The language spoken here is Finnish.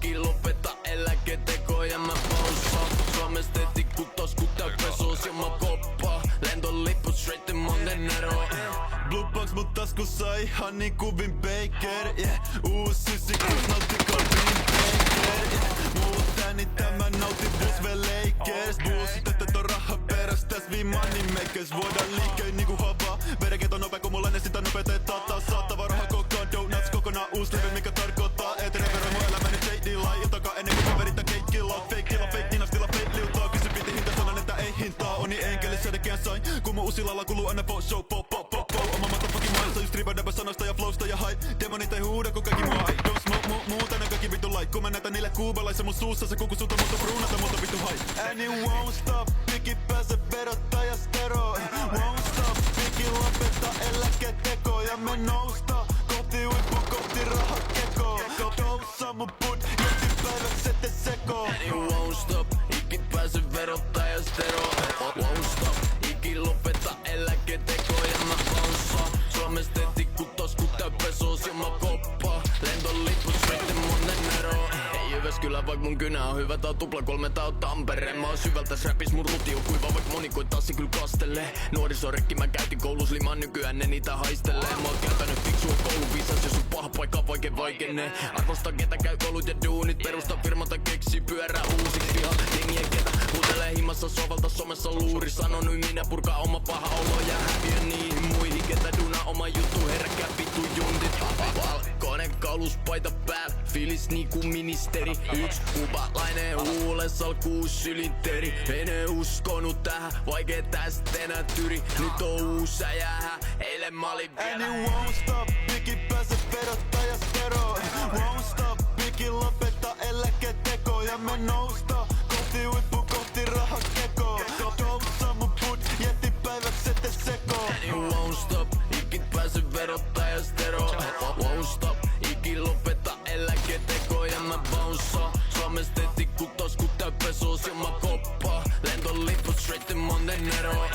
Ikin lopeta eläketekoja mä paussaan. Suomesta tikkutos kun täy pesuus ja mä koppaa. Lentolippu straight to Montenegro. Blue box mut taskussa ihan niinku Vin Baker, yeah. Uus syssi kus nauttikaa Green Baker, yeah. Muut ääni tämä nauti Busve Lakers. Buusit on raha peräs täs vi money makers. Voidaan liikkeen niinku havaa. Verenketo nopea kun mulla ne sitä nopeutetaan. Taas saatava raha kokaan donuts kokonaan uus levy mikä tarkoittaa et reveroi mun elämäni J.D. iltakaa ennen kuin kaverit keikkilaa. Fake dinastilla fake liutaa. Kysy piti hinta sanan että ei hintaa. Oni enkelissä tekijän sain kun mun uusilla kuluu aina for show pop. Oma motherfucking mind, just ribadaba sanasta ja flowsta ja hype. Demonit ei huuda kun kaikki mua hype. Don't smoke muuta ne kaikki vittu like. Kun mä näytän niille kuubalaissa mun suussa se kuku sulta mutta bruunata multa vittu hype. And it won't stop, piki pääse verottaja stero. Won't stop, piki lopeta eläketeko ja me nousta. Kohti huippu, kohti rahakeko. Doussa mun put, jätti päiväks ette seko. And it won't stop, ikin pääse verottaja stero. Won't stop, ikin lopeta eläketekoja mä paussaan. Suomesta tikkutos kun täy pesuus ja mä koppaa. Lentolippu straight to Montenegro. Ei Jyväskylä vaik mun kynä on hyvä. Tää on tupla 3, tää on Tampere. Mä oon syvältäs räpis mun ruti on kuiva vaik moni koittaa se kyl kastelee. Nuorisorekki mä käytin koulus limaan nykyään ne niitä haistelee. Mä oon käytänyt fiksua kouluviisas ja sun paha paikka vaikenee. Arvosta ketä käy koulut ja duunit. Perusta firmata keksii pyörää uusiksi piha. Jengien ketä huutelee himassa sovalta somessa luuri. Sanon minä purkaa oma paha olo ja häviö niihin muihin. Ketä duna oma juttu herkkää vittu juntit. Valkoinen kauluspaita päällä, fiilis niinku ministeri. Yks kubalainen huules alkuu sylinteri. En uskonut tähän, vaikee tästä enää tyri. Nyt on uus säjähä, eilen mä olin And vielä. it won't stop, piki pääse verottaja stero. Won't stop, piki lopeta eläketeko ja me nousta. Kohti huippu, kohti rahakeko. Doussa mun put, jätti päiväks ette seko. And it won't stop, ikin pääse verottaja stero. Won't stop, ikin lopeta eläketeko ja mä bounsaan. Suomesta tikkutos kun täy pesuus ja mä koppaa. Lentolippu straight to Montenegro.